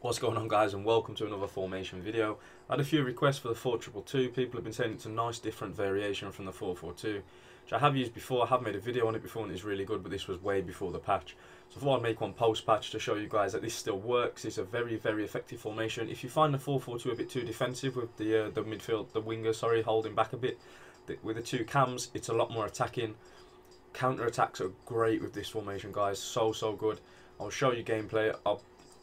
What's going on, guys, and welcome to another formation video. I had a few requests for the 4-2-2. People have been saying it's a nice different variation from the 4-4-2, which I have used before. I have made a video on it before and it's really good, but this was way before the patch. So I thought I'd make one post-patch to show you guys that this still works. It's a very, very effective formation. If you find the 4-4-2 a bit too defensive with the winger, holding back a bit, with the two cams, it's a lot more attacking. Counter-attacks are great with this formation, guys. So good. I'll show you gameplay.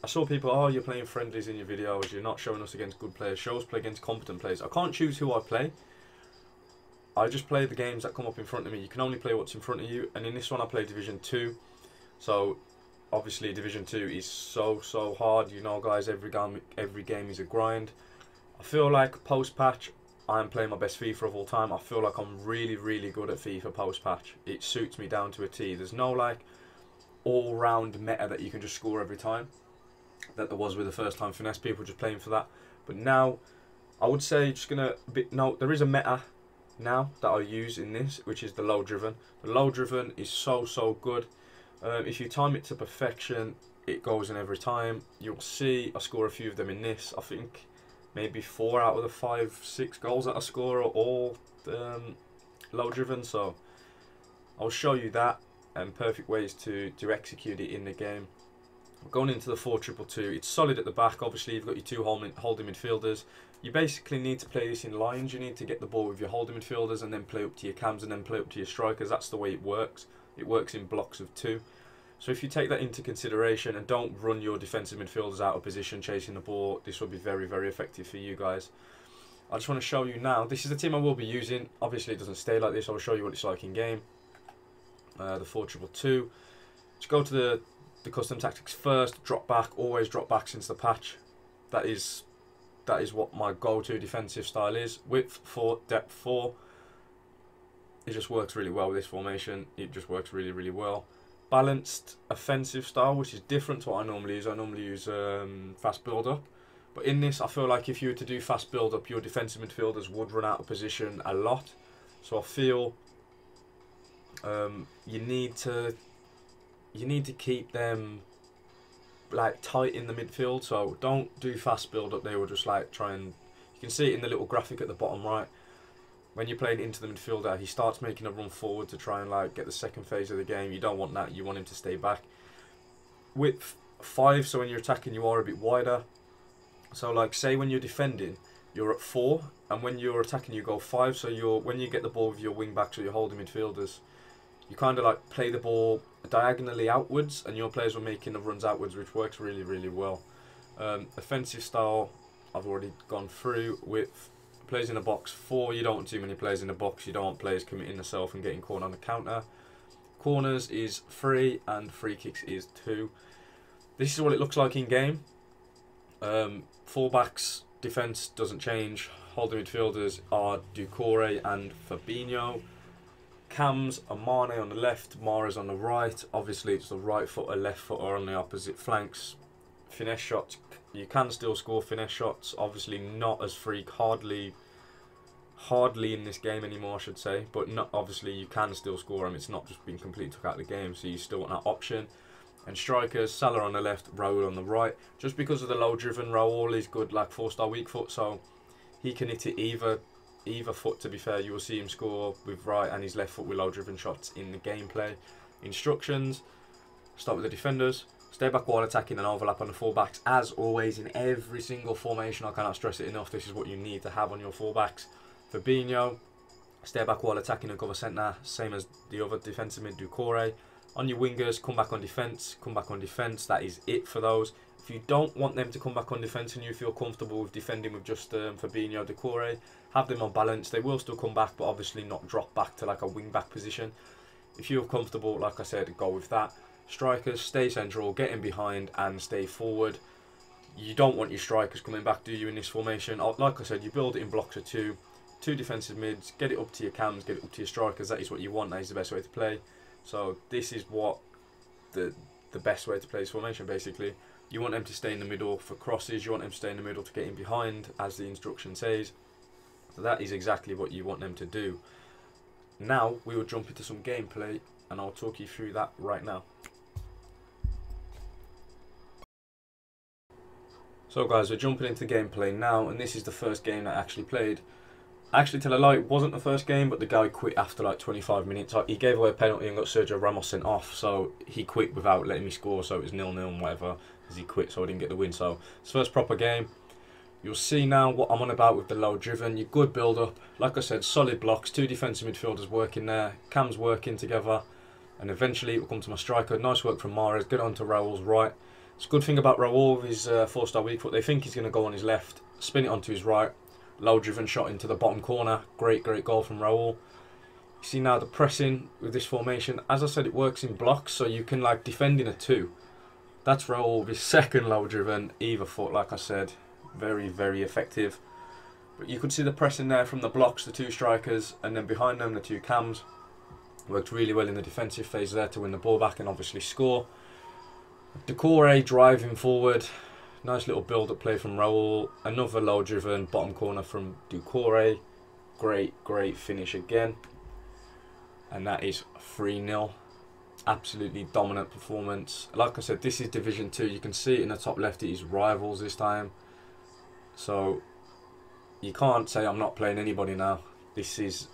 I saw people, oh, you're playing friendlies in your videos, you're not showing us against good players. Show us play against competent players. I can't choose who I play. I just play the games that come up in front of me. You can only play what's in front of you. And in this one, I play Division 2. So, obviously, Division 2 is so hard. You know, guys, every game is a grind. I feel like post-patch, I am playing my best FIFA of all time. I feel like I'm really good at FIFA post-patch. It suits me down to a T. There's no, like, all-round meta that you can just score every time that there was with the first time finesse. People just playing for that. But now, I would say, there is a meta now that I use in this, which is the low driven. The low driven is so good. If you time it to perfection, it goes in every time. You'll see I score a few of them in this. I think maybe 4 out of the 5-6 goals that I score are all low driven. So I'll show you that and perfect ways to execute it in the game. Going into the 4-2-2, it's solid at the back. Obviously, you've got your two holding midfielders. You basically need to play this in lines. You need to get the ball with your holding midfielders and then play up to your cams and then play up to your strikers. That's the way it works. It works in blocks of 2. So if you take that into consideration and don't run your defensive midfielders out of position chasing the ball, this will be very effective for you guys. I just want to show you now. This is the team I will be using. Obviously, it doesn't stay like this. I'll show you what it's like in game. The 4-2-2. Just go to the custom tactics first. Drop back. Always drop back since the patch. That is what my go-to defensive style is. Width 4, depth 4. It just works really well with this formation. It just works really well. Balanced offensive style, which is different to what I normally use. I normally use fast build-up. But in this, I feel like if you were to do fast build-up, your defensive midfielders would run out of position a lot. So I feel you need to keep them like tight in the midfield. So don't do fast build-up. They will just like try and... You can see it in the little graphic at the bottom right. When you're playing into the midfielder, he starts making a run forward to try and like get the second phase of the game. You don't want that. You want him to stay back. Width 5, so when you're attacking, you are a bit wider. So like, say when you're defending, you're at 4, and when you're attacking, you go 5. So when you get the ball with your wing backs or your holding midfielders, you kind of like play the ball diagonally outwards, and your players were making the runs outwards, which works really well. Offensive style, I've already gone through. With players in the box 4, you don't want too many players in the box. You don't want players committing themselves and getting caught on the counter. Corners is 3 and free kicks is 2. This is what it looks like in game. Fullbacks defense doesn't change. Holding midfielders are Doucouré and Fabinho. Cams are Mane on the left, Mahrez on the right. Obviously, it's the right footer, left footer on the opposite flanks. Finesse shots, you can still score finesse shots. Obviously, not as freak, hardly in this game anymore, I should say. But not obviously, you can still score them. It's not just been completely took out of the game, so you still want that option. And strikers, Salah on the left, Raul on the right. Just because of the low driven, Raul is good, like 4-star weak foot, so he can hit it either foot. To be fair, you will see him score with right and his left foot with low driven shots in the gameplay. Instructions: start with the defenders, stay back while attacking and overlap on the fullbacks. As always in every single formation, I cannot stress it enough, this is what you need to have on your fullbacks. Fabinho, stay back while attacking and cover centre, same as the other defensive mid, Doucouré. On your wingers, come back on defence, that is it for those. If you don't want them to come back on defence and you feel comfortable with defending with just Fabinho, Doucouré, have them on balance. They will still come back, but obviously not drop back to like a wing back position. If you're comfortable, like I said, go with that. Strikers, stay central, get in behind and stay forward. You don't want your strikers coming back, do you, in this formation? Like I said, you build it in blocks of 2. 2 defensive mids, get it up to your cams, get it up to your strikers. That is what you want. That is the best way to play. So this is what the best way to play this formation, basically. You want them to stay in the middle for crosses. You want them to stay in the middle to get in behind, as the instruction says. So that is exactly what you want them to do. Now we will jump into some gameplay and I'll talk you through that right now. So guys, we're jumping into gameplay now, and this is the first game that I actually played. Actually, tell a lie, it wasn't the first game, but the guy quit after like 25 minutes. He gave away a penalty and got Sergio Ramos sent off, so he quit without letting me score, so it was 0-0 and whatever, as he quit, so I didn't get the win. So it's the first proper game. You'll see now what I'm on about with the low driven. Your good build up, like I said, solid blocks, 2 defensive midfielders working there, Cam's working together, and eventually it will come to my striker. Nice work from Mahrez, get on to Raul's right. It's a good thing about Raul with his 4-star weak foot. They think he's going to go on his left, spin it onto his right. Low driven shot into the bottom corner. Great goal from Raul. You see now the pressing with this formation. As I said, it works in blocks, so you can like defend in a 2. That's Raul with his second low driven, either foot, like I said. Very, very effective. But you could see the pressing there from the blocks, the 2 strikers, and then behind them the 2 cams. Worked really well in the defensive phase there to win the ball back and obviously score. Decore driving forward. Nice little build-up play from Raul. Another low-driven bottom corner from Decore. Great finish again. And that is 3-0. Absolutely dominant performance. Like I said, this is Division 2. You can see it in the top left. It is rivals this time. So you can't say I'm not playing anybody now. This is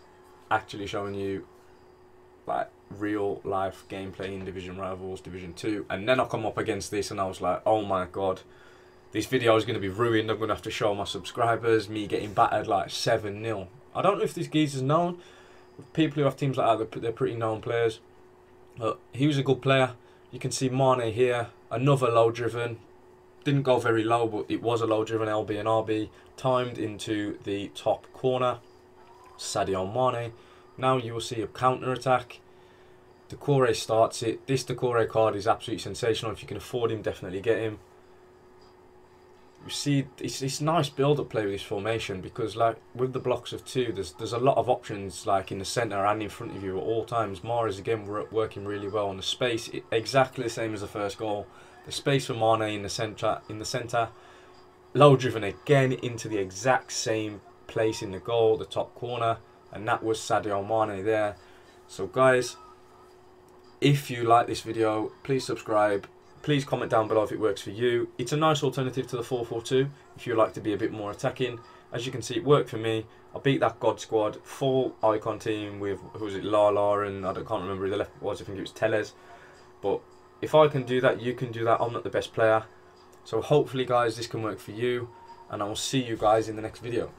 actually showing you like real life gameplay in Division Rivals, Division 2. And then I come up against this and I was like, oh my god. This video is going to be ruined. I'm going to have to show my subscribers me getting battered like 7-0. I don't know if this geezer's known. People who have teams like that, they're pretty known players. But he was a good player. You can see Mane here. Another low driven. Didn't go very low, but it was a low driven LB and RB. Timed into the top corner. Sadio Mane. Now you will see a counter attack. Decore starts it. This Decore card is absolutely sensational. If you can afford him, definitely get him. You see, it's nice build-up play with this formation because, like, with the blocks of 2, there's a lot of options, like in the centre and in front of you at all times. Mahrez again working really well on the space, exactly the same as the first goal. The space for Mane in the centre, low driven again into the exact same place in the goal, the top corner, and that was Sadio Mane there. So guys, if you like this video, please subscribe. Please comment down below if it works for you. It's a nice alternative to the 4-4-2 if you like to be a bit more attacking. As you can see, it worked for me. I beat that God squad, full icon team with, who was it, Lala, and I can't remember who the left was, I think it was Teles. But if I can do that, you can do that. I'm not the best player. So hopefully guys, this can work for you, and I will see you guys in the next video.